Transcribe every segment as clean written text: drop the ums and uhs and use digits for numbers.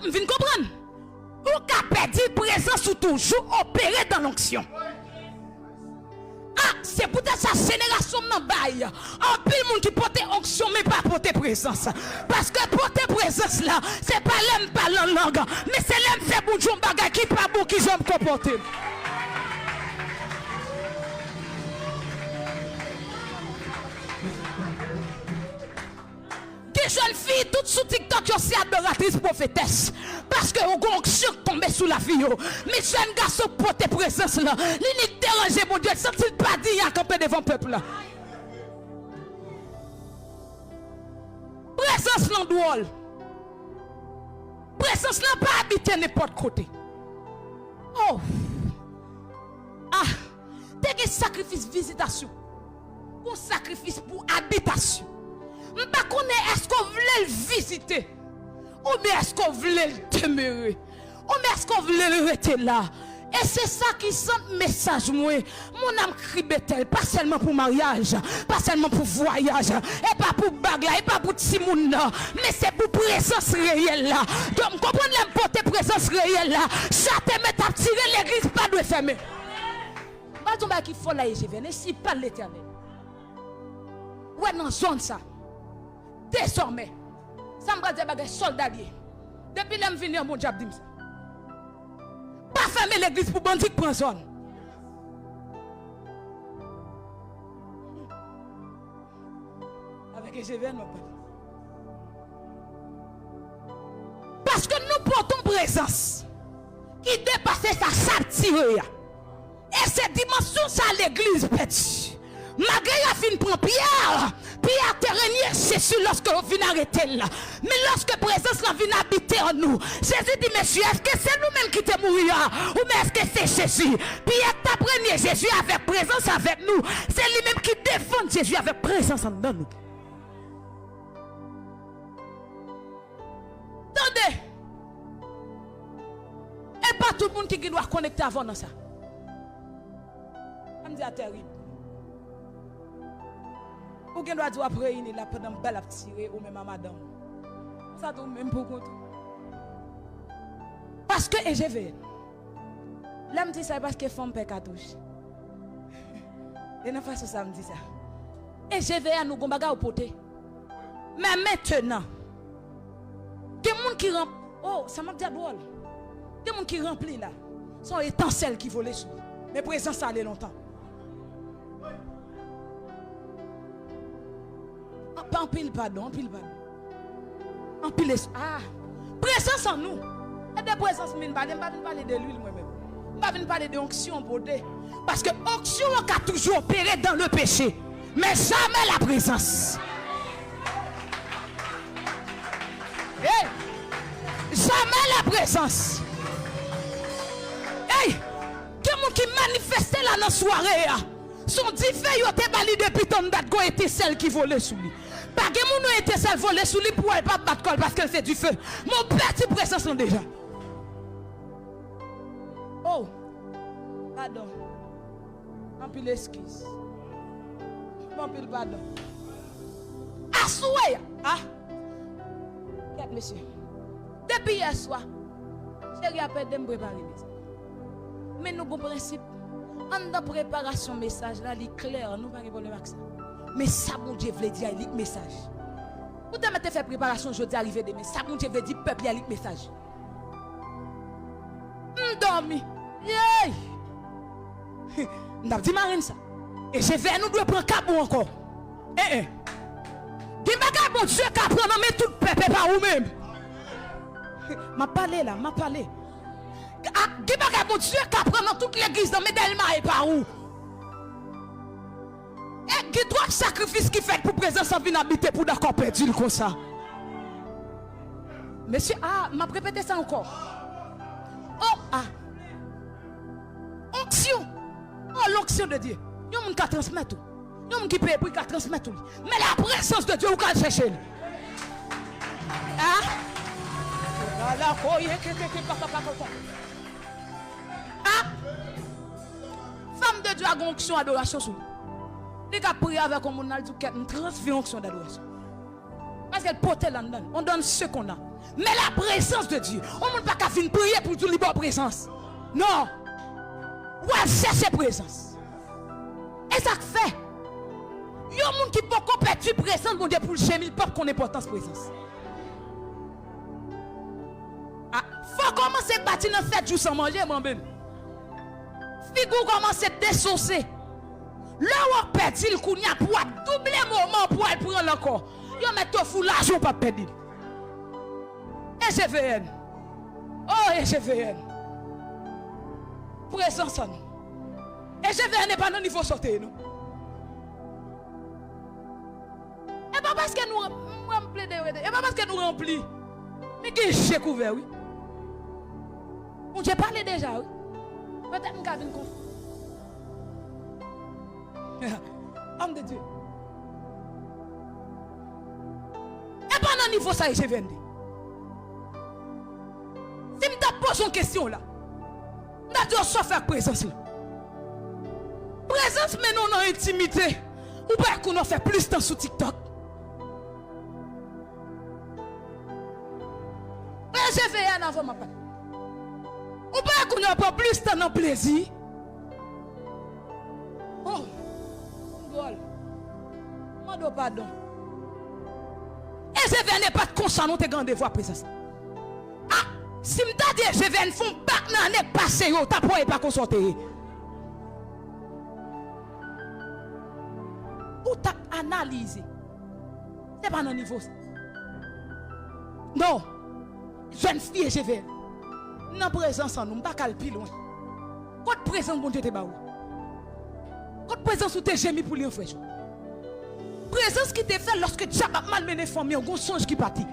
vous venez comprendre? Ou qu'a perdu présence ou toujours opérer dans l'onction. Ah, c'est peut-être sa génération nan bail. En pile monde qui porte onction mais pas porter présence. Parce que porter présence là, c'est pas l'aime parler en langue, mais c'est l'aime faire boujon bagay qui pas bon qui j'aime comporter. Des jeunes filles toutes sous TikTok qui sont adoratrices prophétesses parce que vous avez onction tombé sous la vie. Mais jeunes garçons portent présence là. L'unique dérangé mon Dieu, ça ne pas dit à camper devant le peuple là. Présence là drôle. Présence là pas habiter n'importe côté. Oh. Ah, t'es un sacrifice visitation. Un sacrifice pour habitation. Je ne sais pas est-ce qu'on voulait le visiter. Ou bien est-ce qu'on voulait le demeurer. Ou bien est-ce qu'on voulait le rester là. Et c'est ça qui sent le message. Moi. Mon âme crie Bethel. Pas seulement pour mariage. Pas seulement pour voyage. Et pas pour bagarre. Et pas pour Timoun. Mais c'est pour présence réelle là. Donc comprenez l'importance de présence réelle là. Châte met à tirer l'église pas de fermer. Pas tomber qui faut là et je viens. Si pas l'éternel. Ouais dans zone ça. Désormais, ça me dit que soldat. Depuis que je suis venu, mon diable dit ça. Pas fermer l'église pour bandit prendre zone. Avec EGVN, mon père. Parce que nous portons présence qui dépasse sa satire. Et cette dimension, ça l'église petit. Malgré la fin prend Pierre, Pierre te renier Jésus lorsque vous venez arrêter là. Mais lorsque présence la vient habiter en nous, Jésus dit, monsieur, est-ce que c'est nous-mêmes qui te mourir? Ou mais est-ce que c'est Jésus? Pierre t'a renié Jésus avec présence avec nous. C'est lui-même qui défend Jésus avec présence en nous. Attendez. Et pas tout le monde qui doit connecter avant dans ça. Ça me dit terrible. Ou bien doit dire après il là pendant belle à tirer ou même à madame. Ça tout même pour compte. Parce que je vais. Là me dit ça parce que femme perd cartouche. Et non façon ça me dit ça. Et je vais à nous gon bagarre au poté. Mais maintenant des monde qui remplit oh ça m'a dit drôle. Des monde qui remplit là sont étincelles qui volent sous. Mais présence ça allait longtemps. En pile pardon, en pile pardon. En pile ah, présence en nous. Et de présence, je ne vais pas parler de l'huile moi-même. Je ne vais pas parler de onction beauté. Parce que onction a toujours opéré dans le péché. Mais jamais la présence. Hey, jamais la présence. Hey, quelqu'un qui manifestait là dans la soirée. Son diffé yo te bali depuis ton date go était celle qui volait sous lui. Pas que mon était celle volée sous lui pour elle pas battre col parce qu'elle fait du feu. Mon petit présence là déjà. Oh. Pardon. Un peu l'excuse. Un peu pardon. Assoué. Ah. Quête monsieur. Depuis hier soir, chérie a perdu de me préparer. Mais nous bon principe. En dans préparation message là, il clair, nous pas de problème avec ça. Mais ça mon Dieu veut dire il message. Vous t'avez fait préparation jeudi arrivé demain, ça mon Dieu veut dire peuple il message. Dormi. Yey. N'a dit marine ça. Et je vais nous doit prendre cabou encore. Dis pas bon Dieu qu'a prendre mais tout peuple par vous même. M'a parlé là, m'a parlé. Qui va mon Dieu qui prend dans toute l'église dans Médelma et par où? Et qui doit sacrifice qui fait pour présence en venir habiter pour d'accord perdu comme ça. Monsieur, ah, m'a répété ça encore. Oh, ah. Onction. Oh, l'onction de Dieu. Il y a un monde qui transmet tout. Il y a un monde qui paye pour qu'il transmet tout. Mais la présence de Dieu, vous allez chercher. Ah? Femme de Dieu a une onction d'adoration. Les gars prient avec un monde qui a une transfert onction d'adoration. Parce qu'elle porte là-dedans. On donne ce qu'on a. Mais la présence de Dieu, on ne peut pas venir prier pour tout libre présence. Non. Ou elle cherche présence. Et ça fait. Il y a un monde qui peut compétir présence mon Dieu pour le gémir, pas qu'on importance présence. Ah, faut commencer à bâtir dans 7 jours sans manger, mon ben. Figou commence à désosser. Là où on perd il qu'on y a pour doubler moment pour elle prendre encore. Yo met tout fou l'argent pas perdre. SGVN. Oh SGVN. Présence en nous. SGVN n'est pas dans niveau sortir nous. Et pas parce que nous remplit et pas parce que nous remplit. Mais qui j'ai couvert oui. On j'ai parlé déjà oui. Peut-être nous avons une confiance. Homme de Dieu. Et pas dans niveau ça, je viens de dire. Si je te pose une question là, je dois soit faire présence là. Présence mais non dans intimité. Ou pas qu'on en fait plus de temps sur TikTok. Je vais en avant ma part. Ou pas qu'on en pas plus de temps dans plaisir. Oh, gol. Mando pardon. Et je viens pas de conscience nous te grande voix présence. Ah, si m'ta dit je viens font bac dans l'année passée yo, t'as pas consulter. Ou t'as analysé. C'est pas dans niveau. Non. Jeune fille je viens. Dans présence en nous, pas cal plus loin. Quand présence bon Dieu te ba ou. Quand présence ou te gémi pour lui frère. Présence qui te fait lorsque tu as malmené famille, un songe qui partit.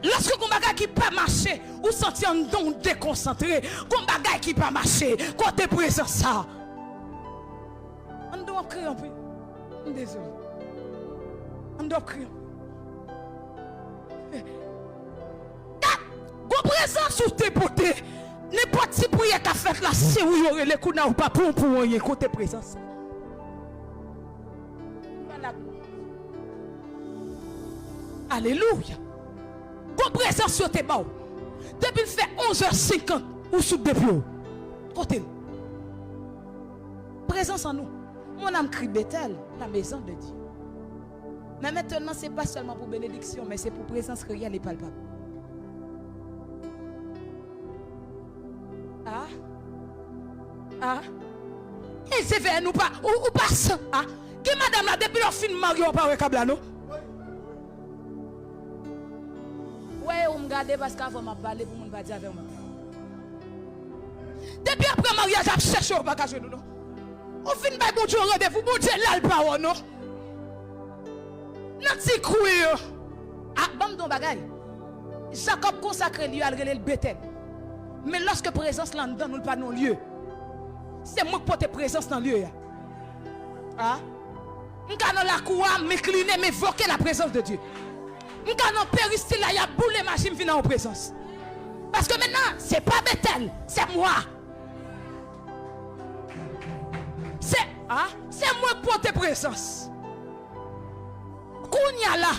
Lorsque on bagage qui pas marcher, ou sentir un don déconcentré, qu'on bagage qui pas marcher, côté présence ça. On doit crier un peu. Désolé. On doit crier. Gon présence sur tes potés. N'importe si prière qu'a fait là, si vous y aurez les coups ou pas pour rien côté présence. Alléluia. Gon présence sur tes bas. Depuis il fait 11h50 ou sous depuis. Côté. Présence en nous. Mon âme crie Bethel, la maison de Dieu. Mais maintenant, ce n'est pas seulement pour bénédiction, mais c'est pour présence réelle et palpable. Ah? Ah? Et c'est vers nous pas, ou pas ça? Ah? Qui madame là, depuis le film Mario, on parle de non? Ouais, on me garde parce qu'avant m'a parlé pour mon dire avec moi. Depuis après mariage, j'ai cherché au bagage nous non. On finit par bon Dieu rendez-vous, bon Dieu là le pas non. Nanti couille. Ah, bam don bagay. Jacob consacré lui à le Bethel. Mais lorsque présence là dedans nous pas non lieu. C'est moi qui porte présence dans lieu. Ah? M'ka dans la cour, m'incliner, m'évoquer la présence de Dieu. M'ka dans péristyle là, y a boule machine venant en présence. Parce que maintenant, c'est pas Bethel, c'est moi. C'est moi qui porte présence. Kounya là.